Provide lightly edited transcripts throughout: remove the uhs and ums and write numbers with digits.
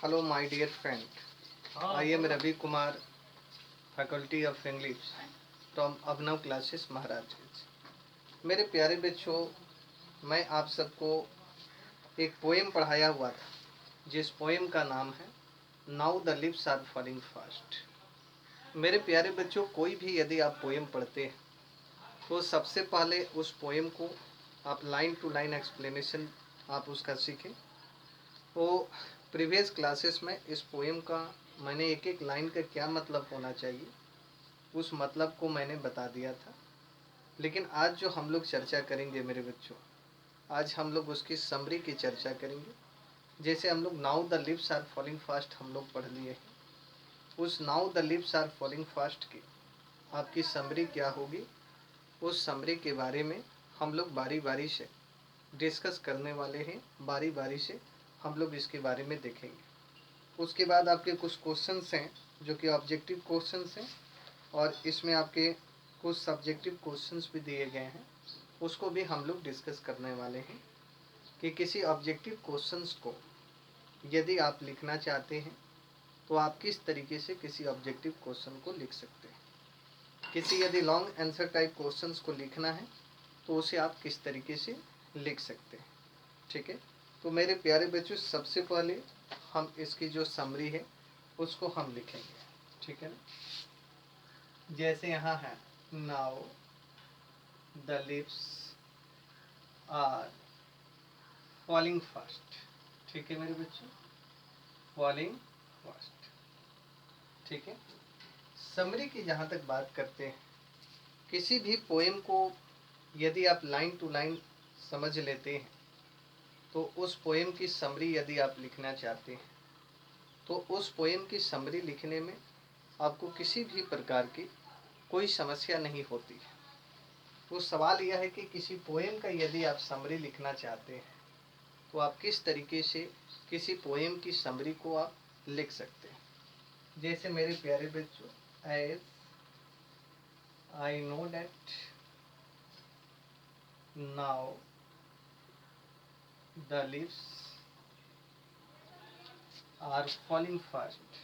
Hello, my dear friend. I am Ravi Kumar, Faculty of English from Abhinav Classes, Maharashtra. मेरे प्यारे बच्चों, मैं आप सबको एक पोएम पढ़ाया हुआ था जिस पोएम का नाम है now the lips are falling fast. मेरे प्यारे बच्चों, कोई भी यदि आप पोएम पढ़ते हैं तो सबसे पहले उस पोएम को आप लाइन टू लाइन एक्सप्लेनेशन आप उसका सीखें। तो प्रीवियस क्लासेस में इस पोएम का मैंने एक एक लाइन का क्या मतलब होना चाहिए उस मतलब को मैंने बता दिया था। लेकिन आज जो हम लोग चर्चा करेंगे मेरे बच्चों, आज हम लोग उसकी समरी की चर्चा करेंगे। जैसे हम लोग now the lips are falling fast हम लोग पढ़ लिए हैं, उस now the lips are falling fast की आपकी समरी क्या होगी, उस समरी के बारे में हम लोग बारी बारी से डिस्कस करने वाले हैं। बारी बारी से हम लोग इसके बारे में देखेंगे। उसके बाद आपके कुछ क्वेश्चंस हैं जो कि ऑब्जेक्टिव क्वेश्चंस हैं, और इसमें आपके कुछ सब्जेक्टिव क्वेश्चंस भी दिए गए हैं, उसको भी हम लोग डिस्कस करने वाले हैं कि किसी ऑब्जेक्टिव क्वेश्चंस को यदि आप लिखना चाहते हैं तो आप किस तरीके से किसी ऑब्जेक्टिव क्वेश्चन को लिख सकते हैं। किसी यदि लॉन्ग आंसर टाइप क्वेश्चंस को लिखना है तो उसे आप किस तरीके से लिख सकते हैं। ठीक है, तो मेरे प्यारे बच्चों, सबसे पहले हम इसकी जो समरी है उसको हम लिखेंगे। ठीक है ना, जैसे यहाँ है now the lips are falling fast. ठीक है मेरे बच्चों, फॉलिंग फास्ट। ठीक है, समरी की जहाँ तक बात करते हैं, किसी भी पोएम को यदि आप लाइन टू लाइन समझ लेते हैं तो उस पोएम की समरी यदि आप लिखना चाहते हैं तो उस पोएम की समरी लिखने में आपको किसी भी प्रकार की कोई समस्या नहीं होती है। तो सवाल यह है कि किसी पोएम का यदि आप समरी लिखना चाहते हैं तो आप किस तरीके से किसी पोएम की समरी को आप लिख सकते हैं। जैसे मेरे प्यारे बच्चों, as I know that now the leaves are falling fast,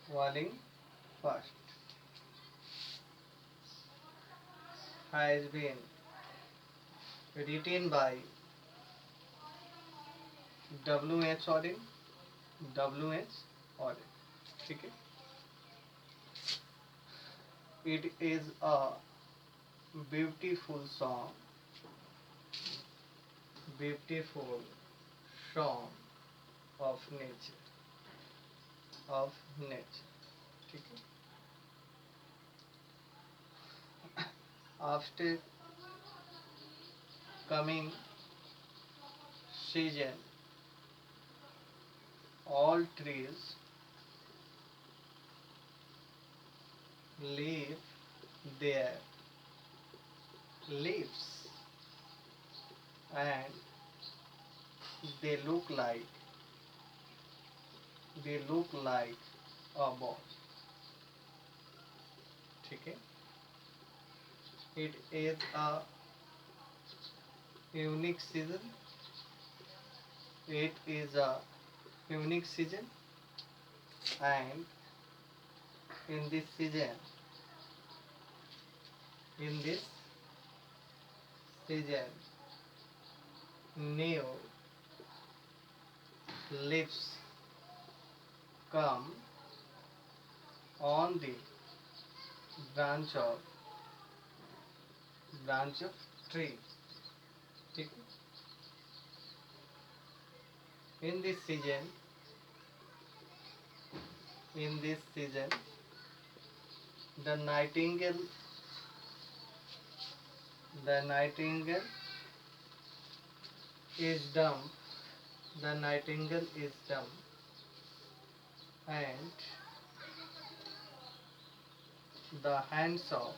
falling fast has been written by W.H. Auden, W.H. Auden. ठीक है, it is a beautiful song, beautiful song of nature, of nature. ठीक है, after coming season all trees leave their leaves and they look like a ball. ठीक है, it is a unique season, it is a unique season, and in this season, in this season new leaves come on the branch of tree. ठीक है, in this season the nightingale is dumb, the nightingale is dumb, and the hands of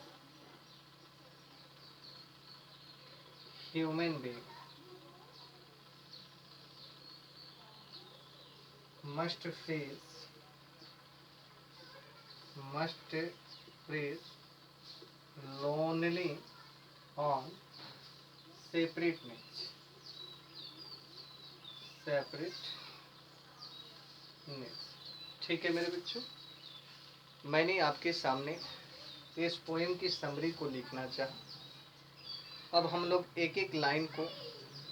human being must freeze lonely on separate nights, separate ठीक है मेरे बच्चों, मैंने आपके सामने इस पोएम की समरी को लिखना चाहा। अब हम लोग एक एक लाइन को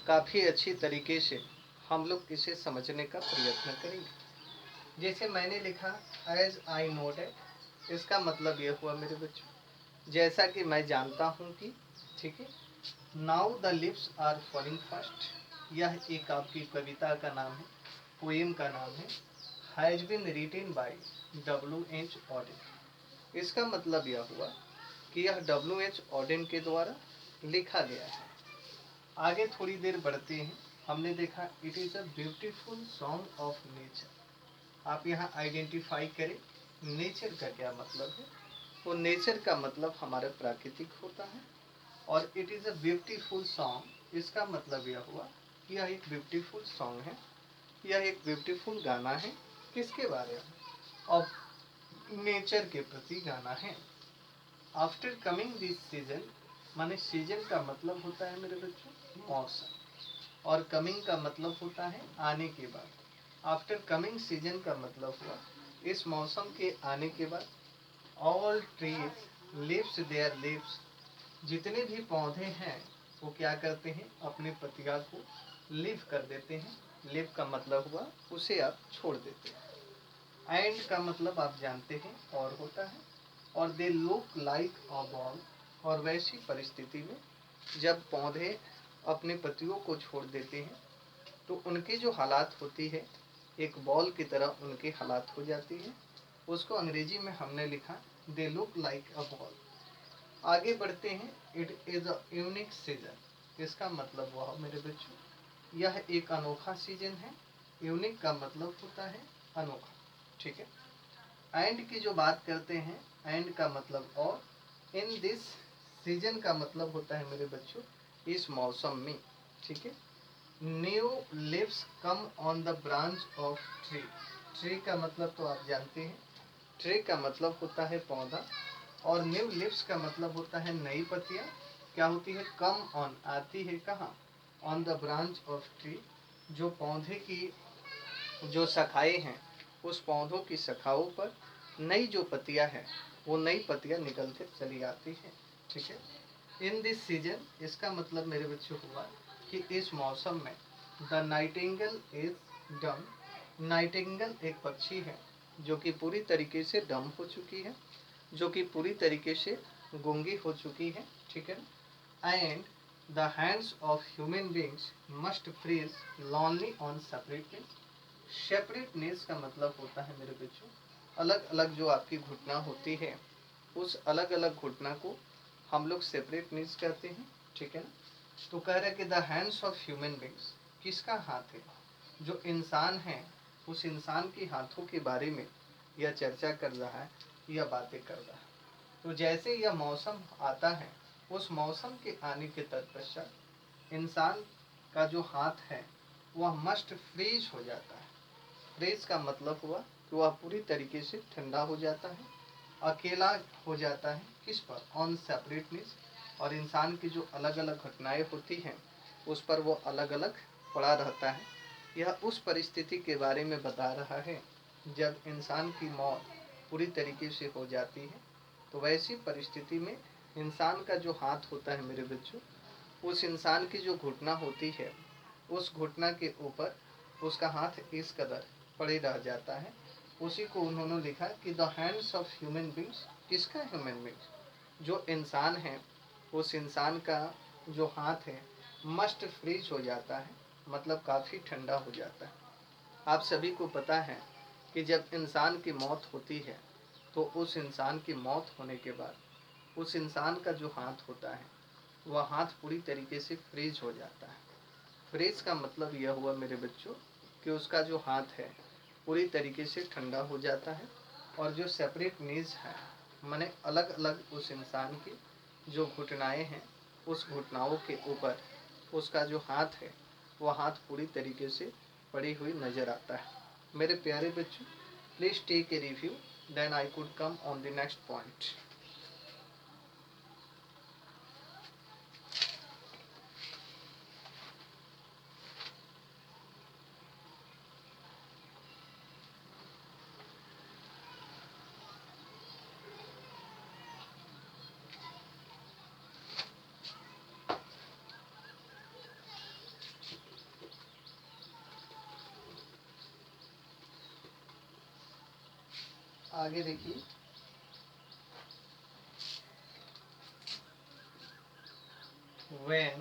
काफ़ी अच्छी तरीके से हम लोग इसे समझने का प्रयत्न करेंगे। जैसे मैंने लिखा एज आई नो डेट, इसका मतलब यह हुआ मेरे बच्चों जैसा कि मैं जानता हूँ कि, ठीक है। Now the lips are falling fast, यह एक आपकी कविता का नाम है, पोएम का नाम है। Has been written by W.H. Auden, इसका मतलब यह हुआ कि यह W.H. ऑडेन के द्वारा लिखा गया है। आगे थोड़ी देर बढ़ते हैं। हमने देखा it is a beautiful song of nature. आप यहाँ आइडेंटिफाई करें नेचर का क्या मतलब है। वो नेचर का मतलब हमारा प्राकृतिक होता है। और it is a beautiful song, इसका मतलब यह हुआ कि यह एक ब्यूटीफुल सॉन्ग है, यह एक ब्यूटीफुल गाना है। किसके बारे में? ऑफ नेचर के प्रति गाना है। आफ्टर कमिंग दिस सीजन, माने सीजन का मतलब होता है मेरे बच्चों मौसम, और कमिंग का मतलब होता है आने के बाद। आफ्टर कमिंग सीजन का मतलब हुआ इस मौसम के आने के बाद। All trees leaves their leaves, जितने भी पौधे हैं वो क्या करते हैं, अपने पत्तियां को लिव कर देते हैं। लिव का मतलब हुआ उसे आप छोड़ देते हैं। एंड का मतलब आप जानते हैं और होता है। और they look like a ball, और वैसी परिस्थिति में जब पौधे अपने पत्तियों को छोड़ देते हैं तो उनकी जो हालात होती है एक बॉल की तरह उनकी हालात हो जाती है। उसको अंग्रेजी में हमने लिखा they look like a ball. आगे बढ़ते हैं। It is a unique season, इसका मतलब वह मेरे बच्चों यह एक अनोखा सीजन है। यूनिक का मतलब होता है अनोखा, ठीक है। एंड की जो बात करते हैं, एंड का मतलब और, इन दिस सीजन का मतलब होता है मेरे बच्चों इस मौसम में, ठीक है। New leaves come on the branch of tree. Tree का मतलब तो आप जानते हैं, ट्री का मतलब होता है पौधा, और न्यू लिव्स का मतलब होता है नई पत्तियां। क्या होती है? कम ऑन, आती है कहाँ? On the branch of tree, जो पौधे की जो शाखाएं हैं उस पौधों की शाखाओं पर नई जो पत्तियां हैं वो नई पत्तियां निकल कर चली आती हैं, ठीक है। इन दिस सीजन, इसका मतलब मेरे बच्चों हुआ कि इस मौसम में the Nightingale is dumb. Nightingale एक पक्षी है जो कि पूरी तरीके से डम हो चुकी है, जो कि पूरी तरीके से गूंगी हो चुकी है, ठीक है। And the hands of human beings must freeze lonely on separateness. Separateness का मतलब होता है मेरे बच्चों अलग अलग जो आपकी घुटना होती है उस अलग अलग घुटना को हम लोग सेपरेटनेस कहते हैं, ठीक है ना। तो कह रहे कि the hands of human beings, किसका हाथ है? जो इंसान है उस इंसान के हाथों के बारे में यह चर्चा कर रहा है, यह बातें कर रहा है। तो जैसे यह मौसम आता है उस मौसम के आने के तत्पश्चात इंसान का जो हाथ है वह मस्ट फ्रीज हो जाता है। फ्रीज का मतलब हुआ कि वह पूरी तरीके से ठंडा हो जाता है, अकेला हो जाता है। किस पर? On separateness. और इंसान की जो अलग अलग घटनाएं होती हैं उस पर वो अलग अलग पड़ा रहता है। यह उस परिस्थिति के बारे में बता रहा है जब इंसान की मौत पूरी तरीके से हो जाती है। तो वैसी परिस्थिति में इंसान का जो हाथ होता है मेरे बच्चों, उस इंसान की जो घुटना होती है उस घुटना के ऊपर उसका हाथ इस कदर पड़े रह जाता है। उसी को उन्होंने लिखा कि the hands of human beings, किसका ह्यूमन बींग्स? जो इंसान है उस इंसान का जो हाथ है मस्ट फ्रीज हो जाता है, मतलब काफ़ी ठंडा हो जाता है। आप सभी को पता है कि जब इंसान की मौत होती है तो उस इंसान की मौत होने के बाद उस इंसान का जो हाथ होता है वह हाथ पूरी तरीके से फ्रीज हो जाता है। फ्रीज का मतलब यह हुआ मेरे बच्चों कि उसका जो हाथ है पूरी तरीके से ठंडा हो जाता है। और जो सेपरेट नीज है माने अलग अलग उस इंसान की जो घुटनाएं हैं उस घुटनाओं के ऊपर उसका जो हाथ है वह हाथ पूरी तरीके से पड़ी हुई नज़र आता है। मेरे प्यारे बच्चों, please take a review, then I could come on the next point. आगे देखिए, when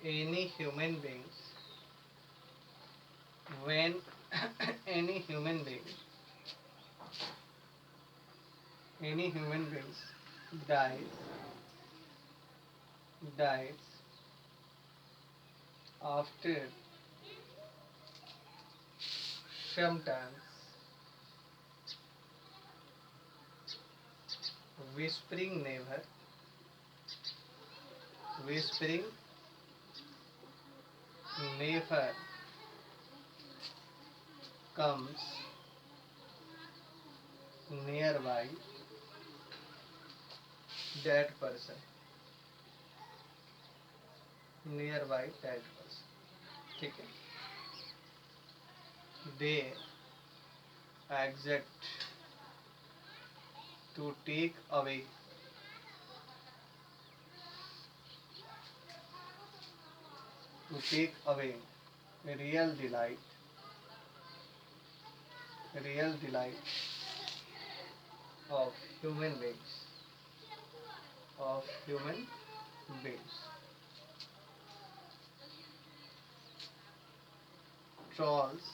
any human beings when any human being any human beings dies after sometimes whispering never comes nearby that person, ठीक है। they exist to take away real delight of human beings. Trolls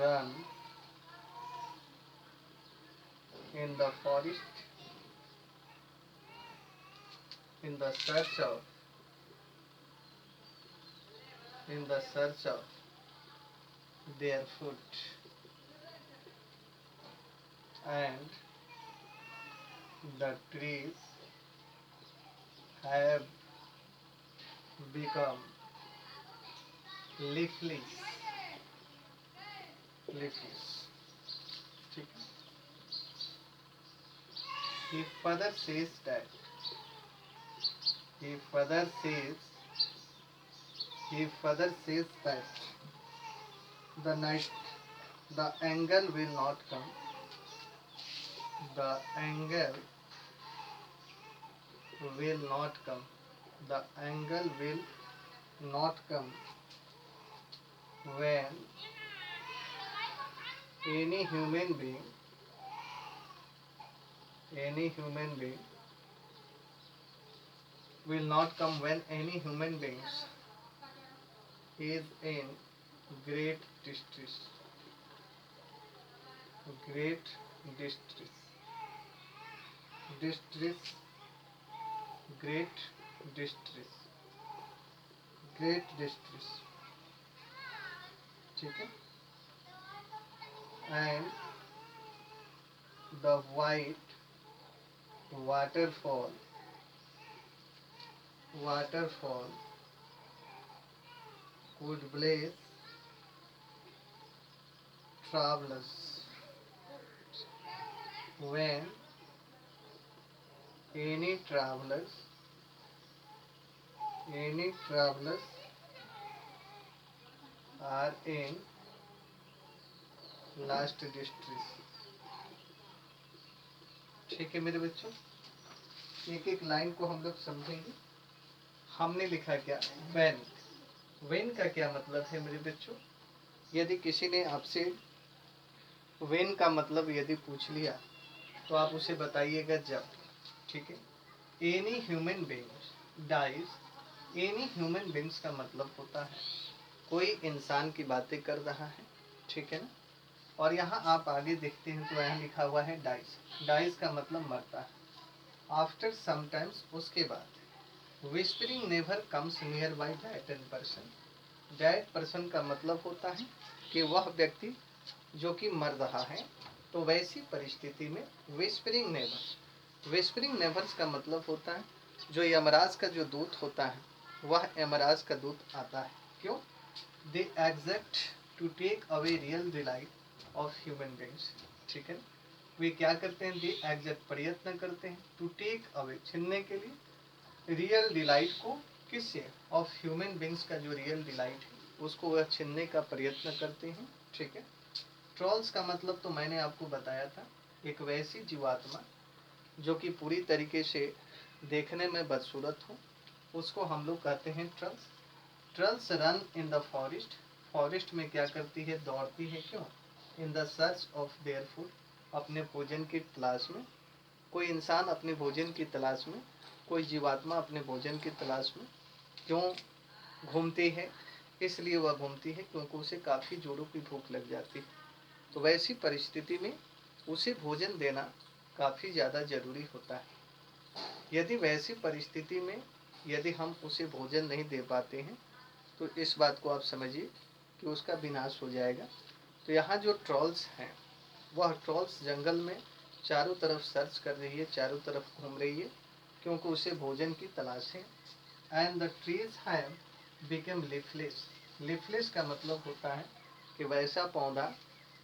run in the forest in the search of their food, and the trees have become leafless. ठीक है। He further says that the night the angel will not come. The angel will not come. The angel will not come when any human being will not come when any human beings is in great distress. Great distress. ठीक है। And the white waterfall could bless travelers when any travelers are in last distress। ठीक है मेरे बच्चों, एक एक line को हम लोग समझेंगे। हमने लिखा क्या, वेन का क्या मतलब है मेरे बच्चों। यदि किसी ने आपसे वेन का मतलब यदि पूछ लिया तो आप उसे बताइएगा जब। ठीक है। Any human beings dies, any human beings का मतलब होता है कोई इंसान की बातें कर रहा है। ठीक है ना। और यहाँ आप आगे देखते हैं तो यहाँ लिखा हुआ है डाइज का मतलब मरता है। आफ्टर समटाइम्स, उसके बाद। Whispering never comes near by that person का मतलब होता है कि वह व्यक्ति जो कि मर रहा है। तो वैसी परिस्थिति में विस्परिंग नेवर्स का मतलब होता है जो यमराज का जो दूत होता है वह यमराज का दूत आता है। क्यों? They exact to take away real delight of human beings. ठीक है। वे क्या करते हैं? दे एग्जैक्ट, प्रयत्न करते हैं, टू टेक अवे, छीनने के लिए, रियल डिलाइट को, किससे? ऑफ ह्यूमन बीइंग्स का जो रियल डिलाइट है उसको वह छीनने का प्रयत्न करते हैं। ठीक है। ट्रॉल्स का मतलब तो मैंने आपको बताया था, एक वैसी जीवात्मा जो कि पूरी तरीके से देखने में बदसूरत हो, उसको हम लोग कहते हैं tools. Tools run in the forest, forest में क्या करती है, दौड़ती है, क्यों, in the search of their food, अपने भोजन की तलाश में। कोई इंसान अपने भोजन की तलाश में, कोई जीवात्मा अपने भोजन की तलाश में क्यों घूमती है, इसलिए वह घूमती है क्योंकि उसे काफ़ी जोरों की भूख लग जाती है। तो वैसी परिस्थिति में उसे भोजन देना काफ़ी ज़्यादा ज़रूरी होता है। यदि वैसी परिस्थिति में यदि हम उसे भोजन नहीं दे पाते हैं तो इस बात को आप समझिए कि उसका विनाश हो जाएगा। तो यहाँ जो ट्रॉल्स हैं वह ट्रॉल्स जंगल में चारों तरफ सर्च कर रही है, चारों तरफ घूम रही है क्योंकि उसे भोजन की तलाश है। And the trees have become leafless, leafless का मतलब होता है कि वैसा पौधा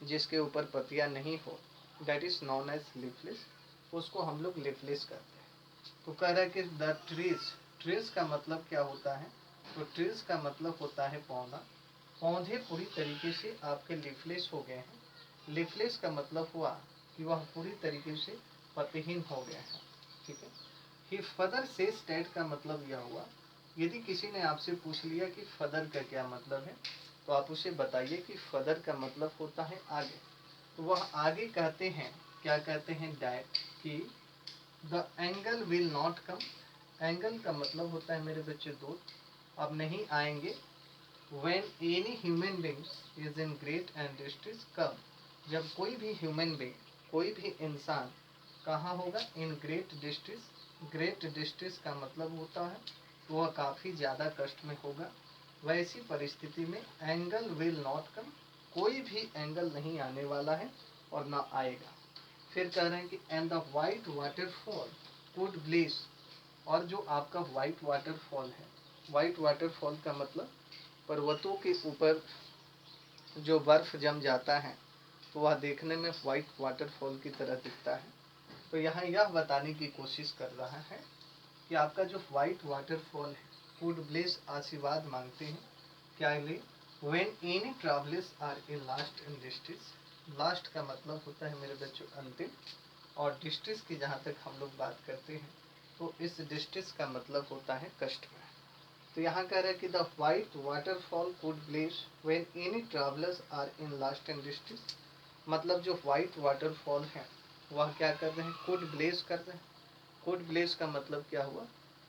जिसके ऊपर पत्तियां नहीं हो, that is known as leafless, उसको हम लोग लीफलेस कहते हैं। तो कह रहा है कि द ट्रीज, ट्रीज का मतलब क्या होता है, तो ट्रीज का मतलब होता है पौधा, पौधे पूरी तरीके से आपके लीफलेस हो गए हैं। लीफलेस का मतलब हुआ कि वह पूरी तरीके से पत्तीहीन हो गए हैं, ठीक है। ही फदर से स्टेट का मतलब यह हुआ, यदि किसी ने आपसे पूछ लिया कि फदर का क्या मतलब है तो आप उसे बताइए कि फदर का मतलब होता है आगे। तो वह आगे कहते हैं, क्या कहते हैं, डैट, कि the angle will not come, angle का मतलब होता है मेरे बच्चे दूर, अब नहीं आएंगे। When any human beings is in great and distress, कब, जब कोई भी ह्यूमन बींग, कोई भी इंसान कहाँ होगा, in great distress, great distress का मतलब होता है तो वह काफ़ी ज़्यादा कष्ट में होगा। वैसी परिस्थिति में एंगल विल नॉट कम, कोई भी एंगल नहीं आने वाला है और ना आएगा। फिर कह रहे हैं कि and the white waterfall could bleach, और जो आपका वाइट वाटरफॉल है, वाइट वाटरफॉल का मतलब पर्वतों के ऊपर जो बर्फ जम जाता है तो वह देखने में वाइट वाटरफॉल की तरह दिखता है। तो यहाँ यह बताने की कोशिश कर रहा है कि आपका जो वाइट वाटरफॉल है, फूड ब्लेस, आशीर्वाद मांगते हैं, क्या ले, when any travellers are in last in distress, last का मतलब होता है मेरे बच्चों अंतिम, और डिस्ट्रेस की जहाँ तक हम लोग बात करते हैं तो इस डिस्ट्रेस का मतलब होता है कष्ट में। तो यहाँ कह रहा है कि the white waterfall could bless when any travellers are in last in distress, मतलब जो वाइट वाटरफॉल है वह क्या कर रहे हैं, कुड ब्लेस कर रहे हैं। कुड ब्लेस का मतलब क्या हुआ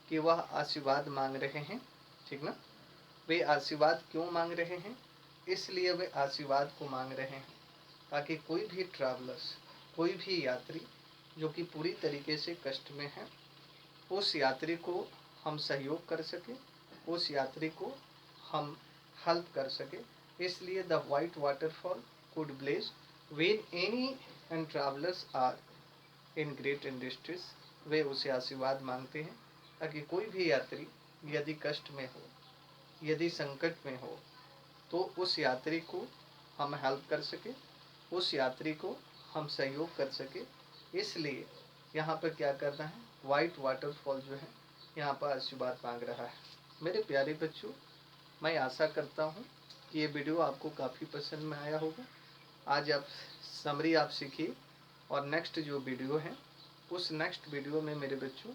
कि वह आशीर्वाद मांग रहे हैं, ठीक ना। वे आशीर्वाद क्यों मांग रहे हैं, इसलिए वे आशीर्वाद को मांग रहे हैं ताकि कोई भी ट्रैवलर्स, कोई भी यात्री जो कि पूरी तरीके से कष्ट में है, उस यात्री को हम सहयोग कर सके, उस यात्री को हम हेल्प कर सके। इसलिए the white waterfall could bless when any and travellers are in great in distress, वे उसे आशीर्वाद मांगते हैं ताकि कोई भी यात्री यदि कष्ट में हो, यदि संकट में हो तो उस यात्री को हम हेल्प कर सके, उस यात्री को हम सहयोग कर सके। इसलिए यहाँ पर क्या करना है, वाइट वाटरफॉल जो है यहाँ पर आशीर्वाद मांग रहा है। मेरे प्यारे बच्चों, मैं आशा करता हूँ कि ये वीडियो आपको काफ़ी पसंद में आया होगा। आज आप समरी आप सीखिए, और नेक्स्ट जो वीडियो है उस नेक्स्ट वीडियो में मेरे बच्चों,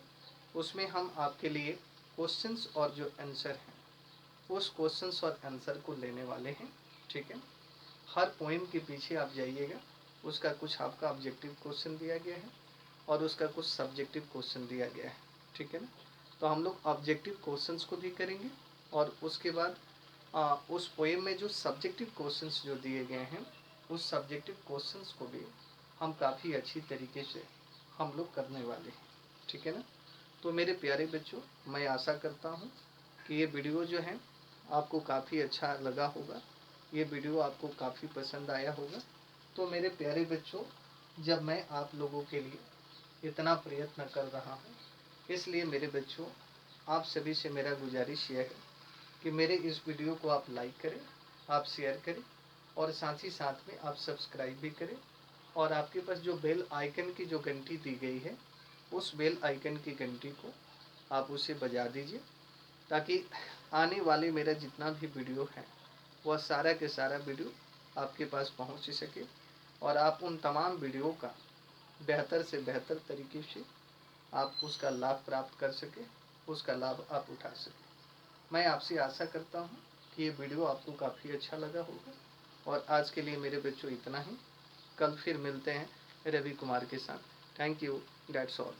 उसमें हम आपके लिए क्वेश्चंस और जो आंसर हैं उस क्वेश्चंस और आंसर को लेने वाले हैं, ठीक है। हर पोइम के पीछे आप जाइएगा, उसका कुछ आपका ऑब्जेक्टिव क्वेश्चन दिया गया है और उसका कुछ सब्जेक्टिव क्वेश्चन दिया गया है, ठीक है ना। तो हम लोग ऑब्जेक्टिव क्वेश्चंस को भी करेंगे और उसके बाद उस पोएम में जो सब्जेक्टिव क्वेश्चंस जो दिए गए हैं उस सब्जेक्टिव क्वेश्चंस को भी हम काफ़ी अच्छी तरीके से हम लोग करने वाले हैं, ठीक है ना। तो मेरे प्यारे बच्चों, मैं आशा करता हूँ कि ये वीडियो जो है आपको काफ़ी अच्छा लगा होगा, ये वीडियो आपको काफ़ी पसंद आया होगा। तो मेरे प्यारे बच्चों, जब मैं आप लोगों के लिए इतना प्रयत्न कर रहा हूँ, इसलिए मेरे बच्चों आप सभी से मेरा गुजारिश यह है कि मेरे इस वीडियो को आप लाइक करें, आप शेयर करें और साथ ही साथ में आप सब्सक्राइब भी करें, और आपके पास जो बेल आइकन की जो घंटी दी गई है उस बेल आइकन की घंटी को आप उसे बजा दीजिए ताकि आने वाले मेरा जितना भी वीडियो है वह सारा के सारा वीडियो आपके पास पहुंच सके और आप उन तमाम वीडियो का बेहतर से बेहतर तरीके से आप उसका लाभ प्राप्त कर सके, उसका लाभ आप उठा सकें। मैं आपसे आशा करता हूँ कि ये वीडियो आपको काफ़ी अच्छा लगा होगा, और आज के लिए मेरे बच्चों इतना ही। कल फिर मिलते हैं रवि कुमार के साथ। Thank you, that's all.